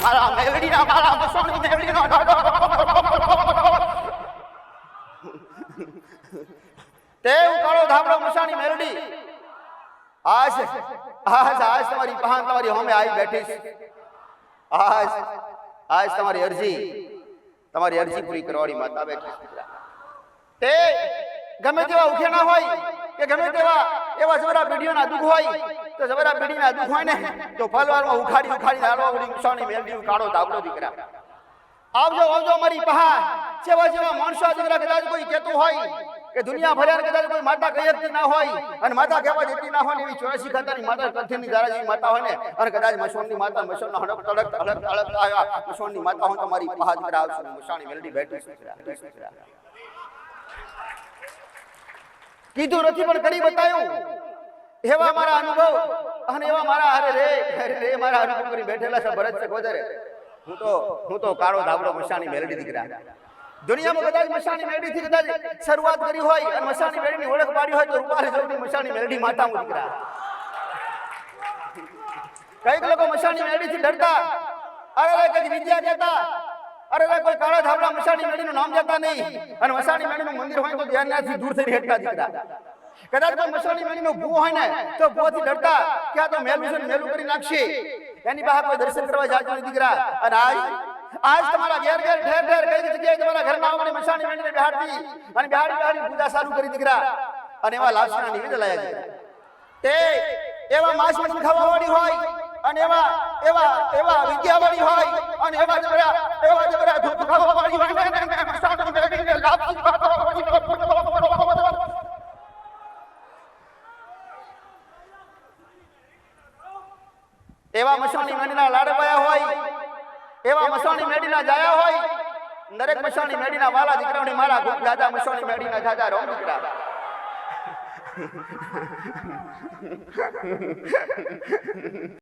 મારા મેલડીના મારા મસોણી મેલડીનો તે કાળો ધાબળો મસાણી મેલડી આજ તમારી પહાન તમારી હોમે આવી બેઠી છે આજ તમારી અરજી પૂરી કરવાની માતા બેઠી તે ગમે તેવા ઉખેણા હોય કે ગમે તેવા એવા જબરા બીડીઓના દુઃખ હોય તો જબરા બીડીના દુઃખ હોય ને તો ફલવારમાં ઉખાડી હાલવા ઉડી મસાણી મેલડી કાળો ધાબળો દીકરા આવજો મારી પહાન જેવા માણસો દીકરા કદાચ કોઈ કહેતું હોય કે દુનિયા ભર્યા કદાચ કોઈ માતા કહેતી ના હોય અને માતા કહેવા જતી ના હોય એવી 84 ખાતાની માતા કથિનની ધારા જેવી માતા હોય ને અને કદાચ મસોણની માતા મસોણના હડક તડક આવ્યા મસોણની માતા હોય તમારી પહાડ દીકરા આવશે મસાણી મેલડી બેઠી છે કીધું નથી પણ કરી બતાવ્યું એવા મારા અનુભવ અને એવા મારા અરે રે મારા અનુભવ કરી બેઠેલા છે ભરત છે ગોદરે હું તો કાળો ધાબળો મસાણી મેલડી દીકરા દુનિયામાં કદાચ મસાણી મેલડી થી કદાચ શરૂઆત કરી હોય અને મસાણી મેલડીની ઓળખ પાડી હોય તો રૂપાલી સૌની મસાણી મેલડી માતા હું દીકરા કઈક લોકો મસાણી મેલડી થી ડરતા અરે કઈ વિદ્યા કહેતા અરે કોઈ કાળા ધાબળા મસાણી મેલડીનું નામ જતા નહીં અને મસાણી મેલડીનું મંદિર હોય તો ધ્યાનથી દૂર થઈને હેઠતા દીકરા કદાચ કોઈ મસાણી મેલડીનો ભૂવો હોય ને તો ભૂવાથી ડરતા કે આ તો મેલું કરી નાખશે એની બહાર કોઈ દર્શન કરવા જાતો નહીં દીકરા અને આજ તમારા ઘેર ઠેર કઈ જગ્યાએ તમારા ઘરના આંગણે મસાણી મેલડીને બેહાડતી અને બેહાડી પૂજા ચાલુ કરી દીકરા અને એવા લાશના નિવેદ લાયા છે તે એવા માંસ મછલી ખાવાવાળી હોય અને એવા વિદ્યાવાળી હોય અને એવા જબરા ધૂપ ખાવાવાળી હોય મસાણી મેલડીને લાપસી ખાવાવાળી એવા મસાણી મેલડીના લાડવાયા હોય એવા મસાણી મેલડીના જાયા હોય દરેક મસાણી મેલડીના વાલા દીકરાઓને મારા ખૂબ દાદા મસાણી મેલડીના દાદા રોમ દીકરા